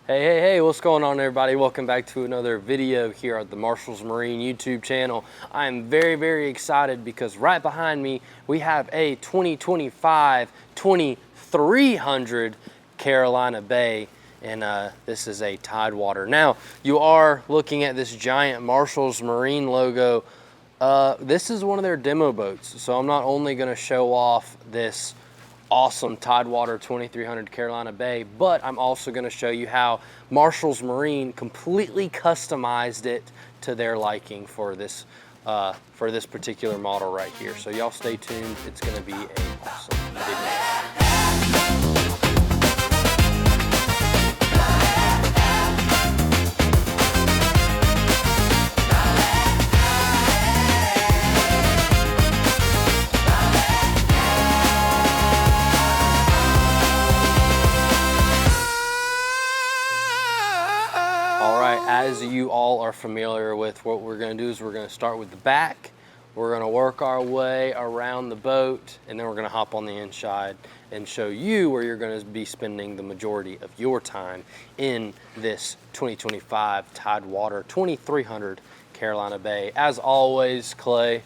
Hey, what's going on, everybody? Welcome back to another video here at the Marshalls Marine YouTube channel. I am very excited because right behind me we have a 2025 2300 Carolina Bay, and this is a Tidewater. Now, you are looking at this giant Marshalls Marine logo. This is one of their demo boats, so I'm not only going to show off this awesome Tidewater 2300 Carolina Bay, but I'm also going to show you how Marshalls Marine completely customized it to their liking for this particular model right here. So y'all stay tuned. It's going to be an awesome video. As you all are familiar with, what we're going to do is we're going to start with the back. We're going to work our way around the boat, and then we're going to hop on the inside and show you where you're going to be spending the majority of your time in this 2025 Tidewater 2300 Carolina Bay. As always, Clay,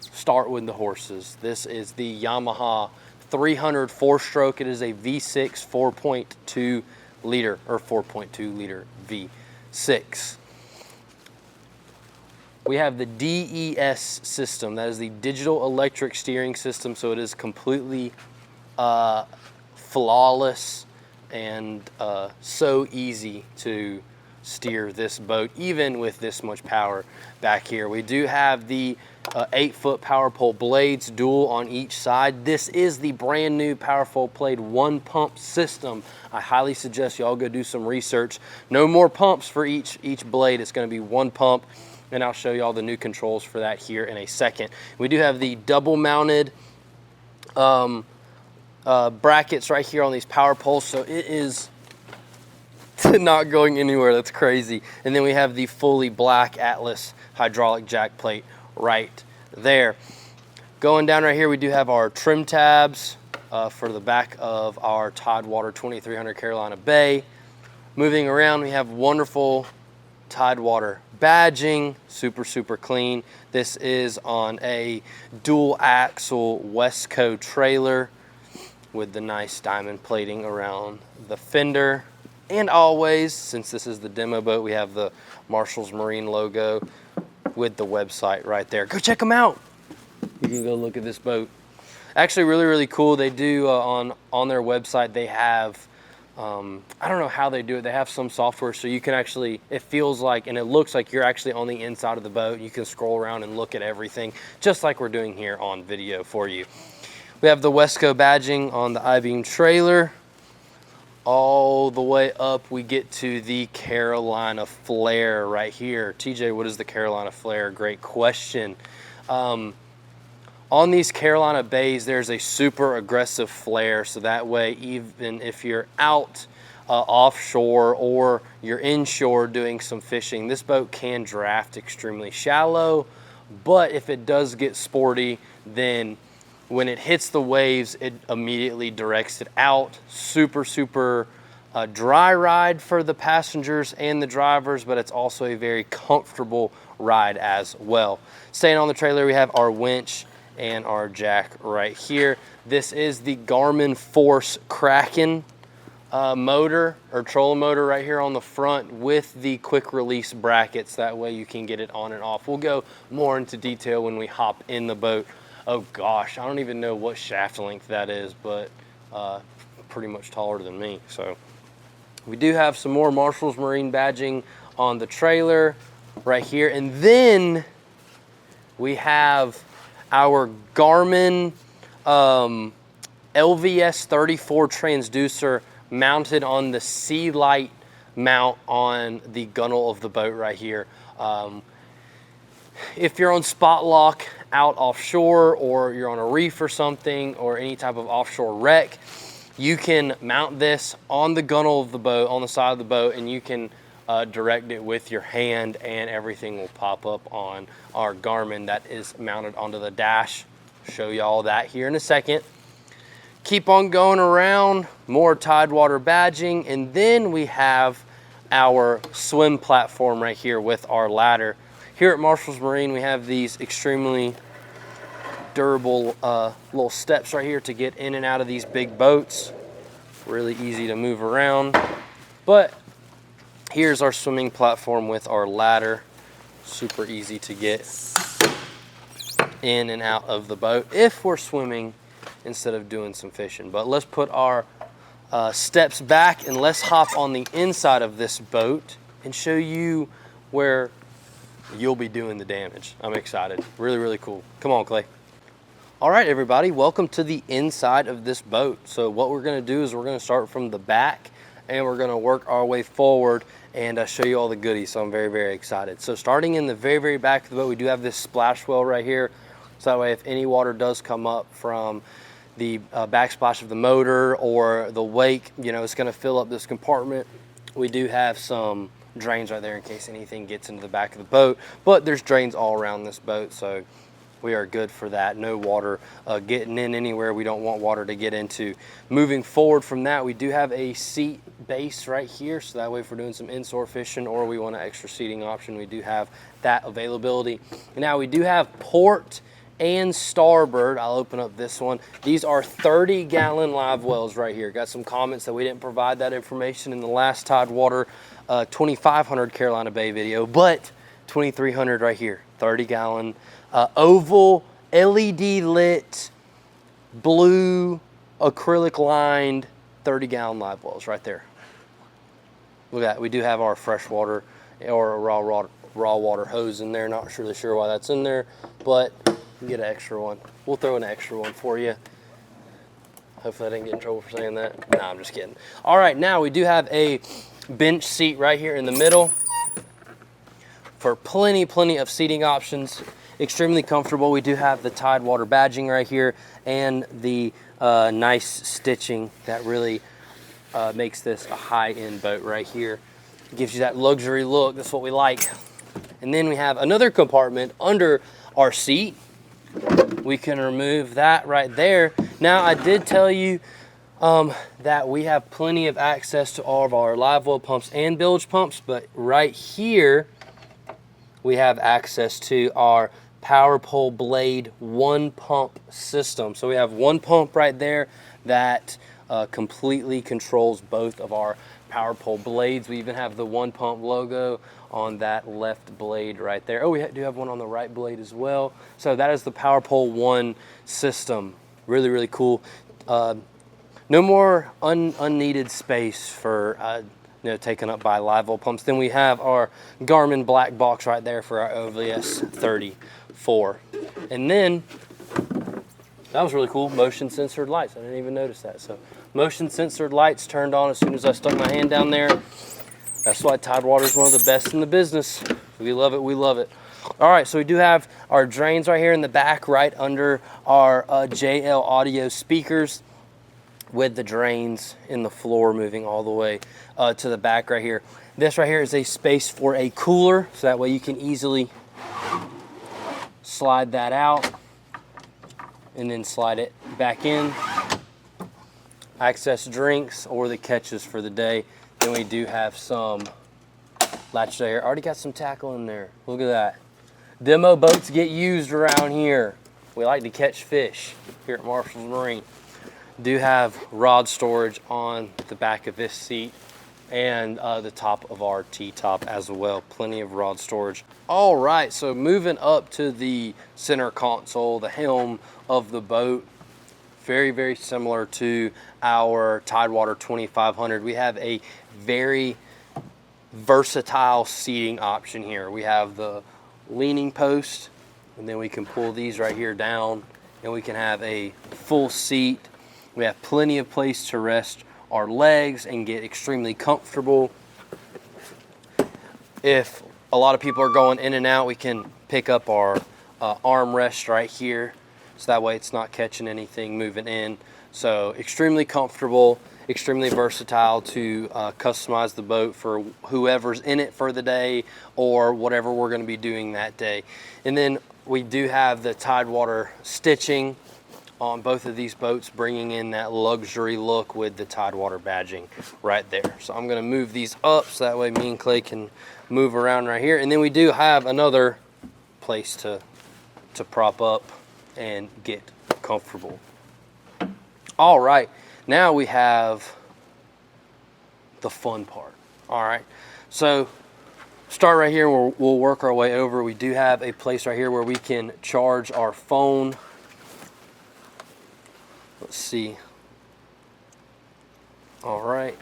start with the horses. This is the Yamaha 300 4-stroke. It is a V6 4.2 liter or 4.2 liter V6. We have the DES system. That is the digital electric steering system, so it is completely flawless and so easy to steer this boat, even with this much power back here. We do have the 8-foot power pole blades, dual on each side. This is the brand new Powerful Blade 1 pump system. I highly suggest y'all go do some research. No more pumps for each blade. It's going to be one pump, and I'll show y'all the new controls for that here in a second. We do have the double mounted brackets right here on these power poles, so it is not going anywhere. That's crazy. And then we have the fully black Atlas hydraulic jack plate right there. Going down right here, we do have our trim tabs for the back of our Tidewater 2300 Carolina Bay. Moving around, we have wonderful Tidewater badging, super clean. This is on a dual axle Westco trailer with the nice diamond plating around the fender. And always, since this is the demo boat, we have the Marshalls Marine logo with the website right there. Go check them out. You can go look at this boat. Actually, really cool. They do on their website, they have, I don't know how they do it. They have some software so you can actually, it feels like, and it looks like you're actually on the inside of the boat. You can scroll around and look at everything, just like we're doing here on video for you. We have the Westco badging on the I-beam trailer. All the way up, we get to the Carolina Flair right here. TJ, what is the Carolina Flair? Great question. On these Carolina Bays, there's a super aggressive flare, so that way, even if you're out offshore or you're inshore doing some fishing, this boat can draft extremely shallow, but if it does get sporty, then when it hits the waves, it immediately directs it out. Super dry ride for the passengers and the drivers, but it's also a very comfortable ride as well. Staying on the trailer, we have our winch and our jack right here. This is the Garmin Force Kraken motor or trolling motor right here on the front with the quick release brackets. That way you can get it on and off. We'll go more into detail when we hop in the boat. Oh gosh, I don't even know what shaft length that is, but pretty much taller than me. So we do have some more Marshalls Marine badging on the trailer right here. And then we have our Garmin LVS 34 transducer mounted on the sea light mount on the gunnel of the boat right here. If you're on spot lock out offshore, or you're on a reef or something, or any type of offshore wreck, you can mount this on the gunnel of the boat, on the side of the boat, and you can direct it with your hand, and everything will pop up on our Garmin that is mounted onto the dash. Show you all that here in a second. Keep on going around, more Tidewater badging, and then we have our swim platform right here with our ladder. Here at Marshall's Marine, we have these extremely durable little steps right here to get in and out of these big boats. Really easy to move around. But here's our swimming platform with our ladder. Super easy to get in and out of the boat if we're swimming instead of doing some fishing. But let's put our steps back and let's hop on the inside of this boat and show you where you'll be doing the damage. I'm excited. Really, really cool. Come on, Clay. All right, everybody, welcome to the inside of this boat. So what we're gonna do is we're gonna start from the back and we're gonna work our way forward and show you all the goodies. So I'm very, very excited. So starting in the very, very back of the boat, we do have this splash well right here. So that way, if any water does come up from the backsplash of the motor or the wake, you know, it's gonna fill up this compartment. We do have some drains right there in case anything gets into the back of the boat, but there's drains all around this boat, so we are good for that. No water getting in anywhere we don't want water to get into. Moving forward from that, we do have a seat base right here, so that way if we're doing some inshore fishing or we want an extra seating option, we do have that availability. Now we do have port and starboard. I'll open up this one. These are 30-gallon live wells right here. Got some comments that we didn't provide that information in the last Tidewater 2500 Carolina Bay video, but 2300 right here, 30-gallon oval LED lit blue acrylic lined 30-gallon live wells right there. Look at that. We do have our freshwater or raw water hose in there. Not really sure why that's in there, but you get an extra one. We'll throw an extra one for you. Hopefully I didn't get in trouble for saying that. Nah, I'm just kidding. All right, now we do have a bench seat right here in the middle for plenty of seating options. Extremely comfortable. We do have the Tidewater badging right here and the nice stitching that really makes this a high-end boat right here. It gives you that luxury look. That's what we like. And then we have another compartment under our seat. We can remove that right there. Now, I did tell you that we have plenty of access to all of our live well pumps and bilge pumps, but right here we have access to our power pole blade one pump system. So we have one pump right there that completely controls both of our power pole blades. We even have the one pump logo on that left blade right there. Oh, we do have one on the right blade as well. So that is the power pole one system. Really, really cool. No more unneeded space for you know, taken up by live well pumps. Then we have our Garmin black box right there for our OVS 34. And then, that was really cool, motion sensored lights. I didn't even notice that. So motion sensored lights turned on as soon as I stuck my hand down there. That's why Tidewater is one of the best in the business. We love it, we love it. All right, so we do have our drains right here in the back, right under our JL audio speakers, with the drains in the floor moving all the way to the back right here. This right here is a space for a cooler, so that way you can easily slide that out and then slide it back in. Access drinks or the catches for the day. Then we do have some latch there. Already got some tackle in there. Look at that. Demo boats get used around here. We like to catch fish here at Marshall's Marine. Do have rod storage on the back of this seat and the top of our T-top as well. Plenty of rod storage. All right, so moving up to the center console, the helm of the boat, very, very similar to our Tidewater 2500. We have a very versatile seating option here. We have the leaning post, and then we can pull these right here down, and we can have a full seat. We have plenty of place to rest our legs and get extremely comfortable. If a lot of people are going in and out, we can pick up our armrest right here, so that way it's not catching anything moving in. So extremely comfortable, extremely versatile to customize the boat for whoever's in it for the day or whatever we're going to be doing that day. And then we do have the Tidewater stitching on both of these boats, bringing in that luxury look with the Tidewater badging right there. So I'm gonna move these up so that way me and Clay can move around right here. And then we do have another place to prop up and get comfortable. All right, now we have the fun part. All right, so start right here and we'll work our way over. We do have a place right here where we can charge our phone. Let's see. All right.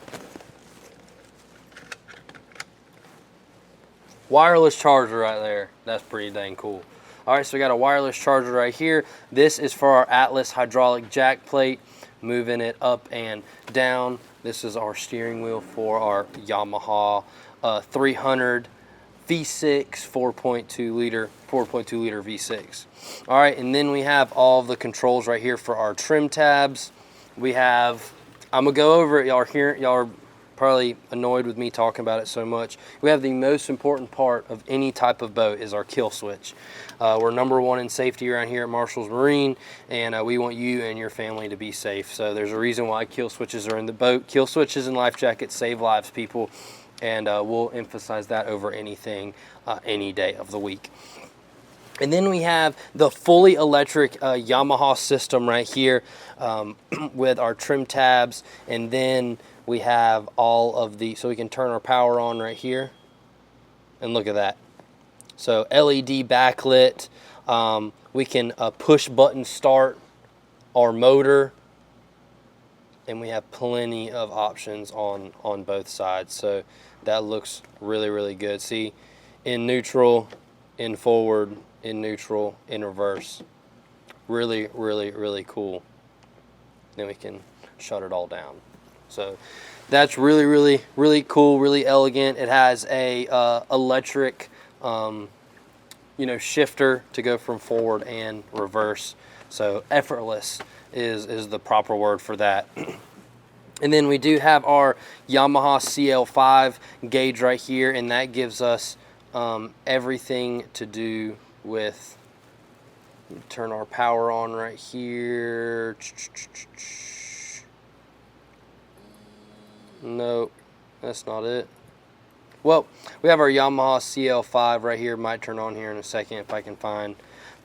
Wireless charger right there. That's pretty dang cool. All right, so we got a wireless charger right here. This is for our Atlas hydraulic jack plate, moving it up and down. This is our steering wheel for our Yamaha 300 V6 4.2 liter V6. All right, and then we have all of the controls right here for our trim tabs. We have, I'm gonna go over it. Y'all are probably annoyed with me talking about it so much. We have the most important part of any type of boat is our kill switch. We're #1 in safety around here at Marshall's Marine, and we want you and your family to be safe. So there's a reason why kill switches are in the boat. Kill switches and life jackets save lives, people, and we'll emphasize that over anything, any day of the week. And then we have the fully electric Yamaha system right here with our trim tabs, and then we have all of the, so we can turn our power on right here, and look at that. So LED backlit, we can push button start our motor, and we have plenty of options on both sides. So that looks really, really good. See, in neutral, in forward, in neutral, in reverse. Really, really, really cool. Then we can shut it all down. So that's really, really, really cool, really elegant. It has a electric, shifter to go from forward and reverse. So effortless is the proper word for that. And then we do have our Yamaha CL5 gauge right here, and that gives us everything to do with, turn our power on right here. Nope, that's not it. Well, we have our Yamaha CL5 right here. Might turn on here in a second if I can find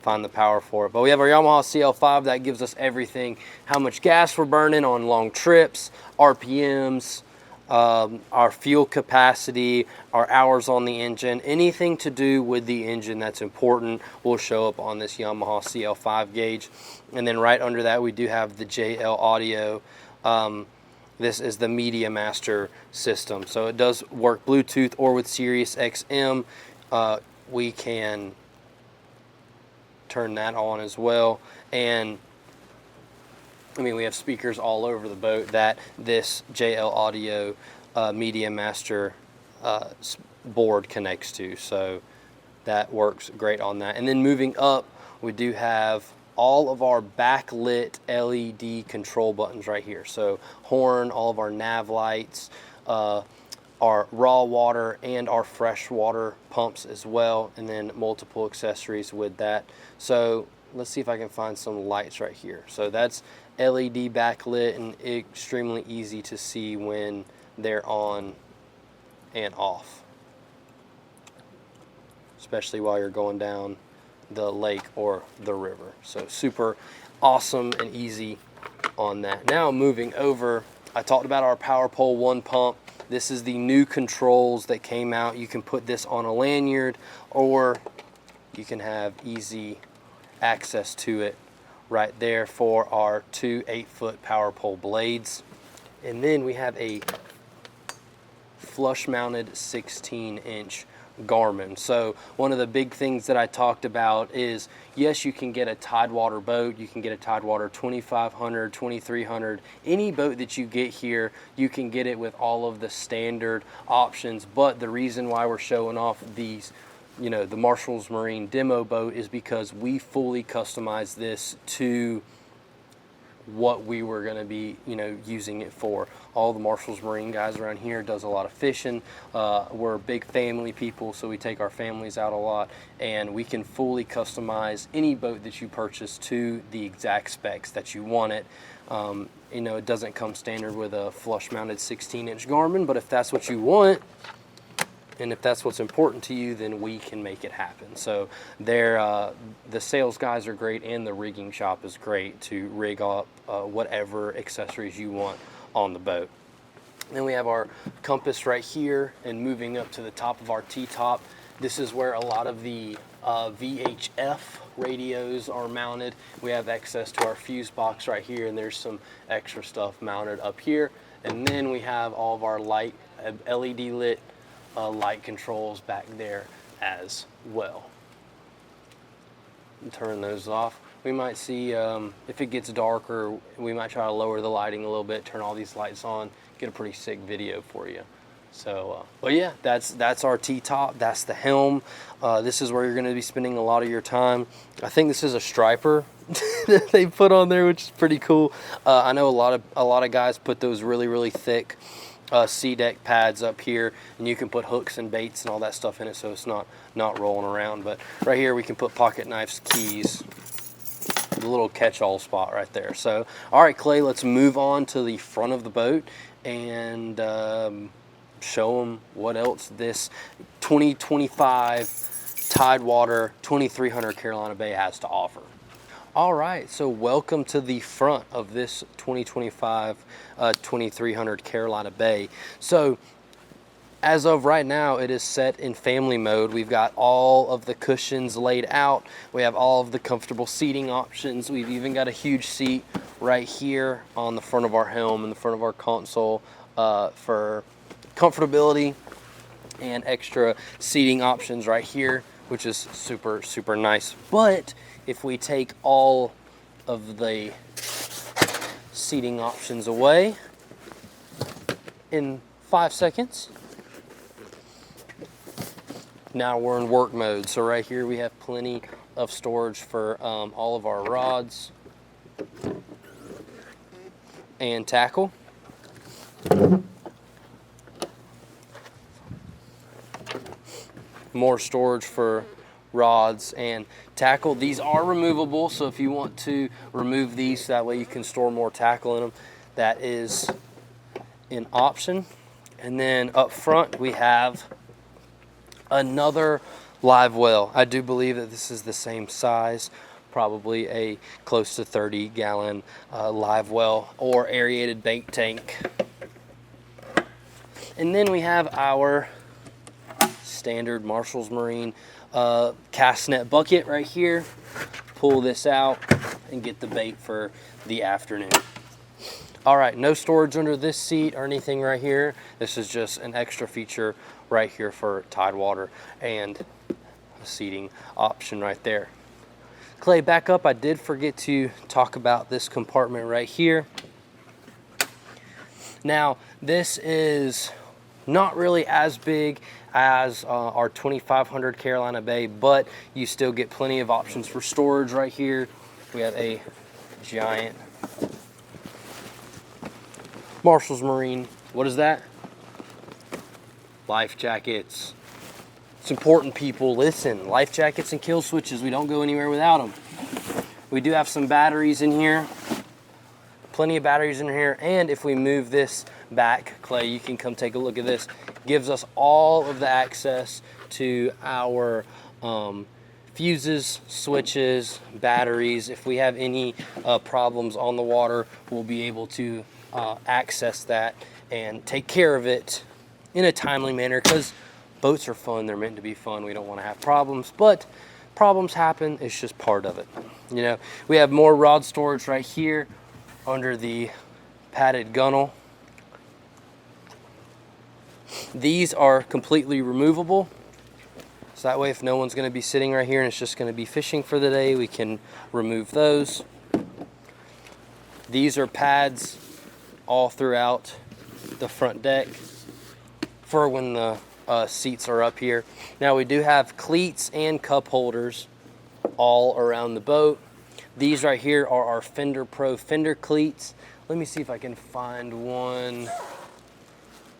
the power for it. But we have our Yamaha CL5 that gives us everything: how much gas we're burning on long trips, RPMs, our fuel capacity, our hours on the engine, anything to do with the engine that's important will show up on this Yamaha CL5 gauge. And then right under that we do have the JL Audio. This is the Media Master system, so it does work Bluetooth or with Sirius XM. We can turn that on as well, and I mean, we have speakers all over the boat that this JL Audio Media Master board connects to, so that works great on that. And then moving up, we do have all of our backlit LED control buttons right here. So horn, all of our nav lights, our raw water and our fresh water pumps as well, and then multiple accessories with that. So let's see if I can find some lights right here. So that's LED backlit and extremely easy to see when they're on and off, especially while you're going down the lake or the river. So super awesome and easy on that. Now moving over, I talked about our Power Pole 1 pump. This is the new controls that came out. You can put this on a lanyard, or you can have easy access to it right there for our 2 8-foot Power Pole blades. And then we have a flush mounted 16-inch Garmin. So one of the big things that I talked about is, yes, you can get a Tidewater boat, you can get a Tidewater 2500, 2300, any boat that you get here, you can get it with all of the standard options. But the reason why we're showing off these, the Marshall's Marine demo boat, is because we fully customize this to what we were going to be, you know, using it for. All the Marshall's Marine guys around here does a lot of fishing. We're big family people, so we take our families out a lot, and we can fully customize any boat that you purchase to the exact specs that you want it. You know, it doesn't come standard with a flush mounted 16-inch Garmin, but if that's what you want, and if that's what's important to you, then we can make it happen. So the sales guys are great, and the rigging shop is great to rig up whatever accessories you want on the boat. Then we have our compass right here, and moving up to the top of our T-top, this is where a lot of the VHF radios are mounted. We have access to our fuse box right here, and there's some extra stuff mounted up here. And then we have all of our light, LED lit light controls back there as well. Turn those off. We might see if it gets darker, we might try to lower the lighting a little bit, turn all these lights on, get a pretty sick video for you. So, but yeah, that's our T-top. That's the helm. This is where you're going to be spending a lot of your time. I think this is a striper that they put on there, which is pretty cool. I know a lot of guys put those really thick sea deck pads up here, and you can put hooks and baits and all that stuff in it, so it's not rolling around. But right here we can put pocket knives, keys, the little catch-all spot right there. So all right, Clay, let's move on to the front of the boat and show them what else this 2025 Tidewater 2300 Carolina Bay has to offer. All right, so welcome to the front of this 2025 2300 Carolina Bay. So as of right now, it is set in family mode. We've got all of the cushions laid out. We have all of the comfortable seating options. We've even got a huge seat right here on the front of our helm and the front of our console for comfortability, and extra seating options right here, which is super nice. But if we take all of the seating options away in 5 seconds, now we're in work mode. So right here we have plenty of storage for all of our rods and tackle. More storage for rods and tackle. These are removable, so if you want to remove these, that way you can store more tackle in them, that is an option. And then up front we have another live well. I do believe that this is the same size, probably a close to 30-gallon live well or aerated bait tank. And then we have our standard Marshall's Marine cast net bucket right here. Pull this out and get the bait for the afternoon. All right, no storage under this seat or anything right here. This is just an extra feature right here for Tidewater, and a seating option right there. Clay, back up. I did forget to talk about this compartment right here. Now, this is not really as big as our 2500 Carolina Bay, but you still get plenty of options for storage right here. We have a giant Marshall's Marine. What is that? Life jackets. It's important, people. Listen, life jackets and kill switches, we don't go anywhere without them. We do have some batteries in here. Plenty of batteries in here, and if we move this back, Clay, you can come take a look at this. Gives us all of the access to our fuses, switches, batteries. If we have any problems on the water, we'll be able to access that and take care of it in a timely manner, because boats are fun. They're meant to be fun. We don't want to have problems, but problems happen. It's just part of it. You know, we have more rod storage right here under the padded gunnel. These are completely removable, so that way if no one's going to be sitting right here and it's just going to be fishing for the day, we can remove those. These are pads all throughout the front deck for when the seats are up here. Now we do have cleats and cup holders all around the boat. These right here are our Fender Pro fender cleats. Let me see if I can find one.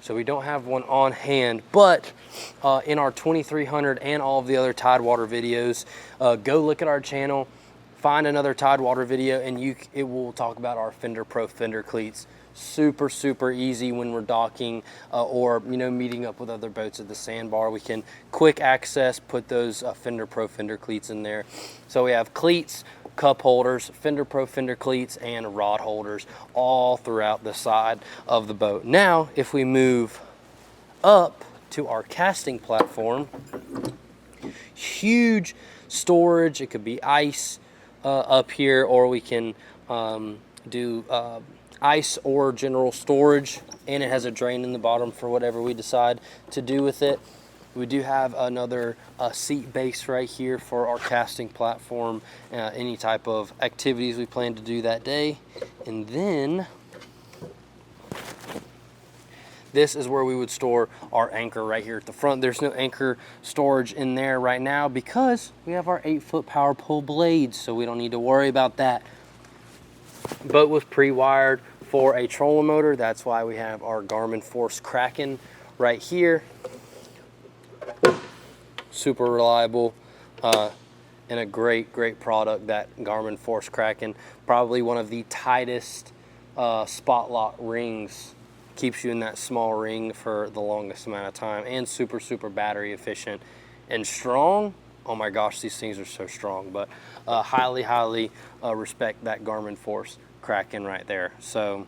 So we don't have one on hand, but in our 2300 and all of the other Tidewater videos, go look at our channel, find another Tidewater video, and it will talk about our Fender Pro fender cleats. Super, super easy when we're docking or meeting up with other boats at the sandbar. We can quick access, put those Fender Pro fender cleats in there. So we have cleats, cup holders, Fender Pro fender cleats, and rod holders all throughout the side of the boat. Now, if we move up to our casting platform, huge storage. It could be ice up here, or we can do ice or general storage, and it has a drain in the bottom for whatever we decide to do with it. We do have another seat base right here for our casting platform, any type of activities we plan to do that day. And then this is where we would store our anchor right here at the front. There's no anchor storage in there right now because we have our 8-foot power pole blades, so we don't need to worry about that. Boat was pre-wired for a trolling motor. That's why we have our Garmin Force Kraken right here. Super reliable and a great product, that Garmin Force Kraken. Probably one of the tightest spot lock rings. Keeps you in that small ring for the longest amount of time, and super battery efficient and strong. Oh my gosh, these things are so strong. But highly respect that Garmin Force Kraken right there. So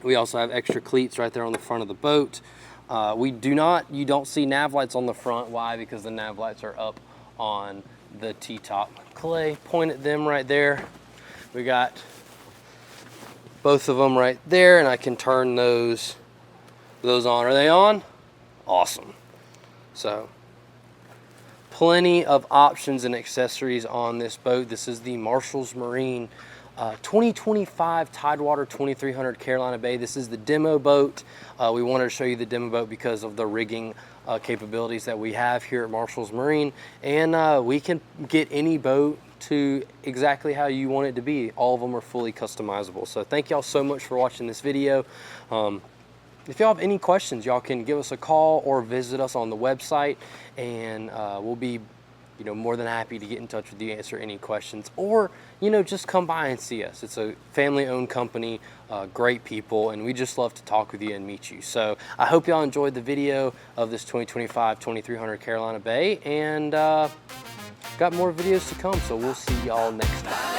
we also have extra cleats right there on the front of the boat. You don't see nav lights on the front. Why? Because the nav lights are up on the T-top. Clay, point at them right there. We got both of them right there, and I can turn those on. Are they on? Awesome. So plenty of options and accessories on this boat. This is the Marshall's Marine 2025 Tidewater 2300 Carolina Bay. This is the demo boat. We wanted to show you the demo boat because of the rigging capabilities that we have here at Marshall's Marine, and we can get any boat to exactly how you want it to be. All of them are fully customizable. So thank y'all so much for watching this video. If y'all have any questions, y'all can give us a call or visit us on the website, and we'll be more than happy to get in touch with you, answer any questions, or just come by and see us. It's a family-owned company, great people, and we just love to talk with you and meet you. So I hope y'all enjoyed the video of this 2025 2300 Carolina Bay, and got more videos to come, so we'll see y'all next time.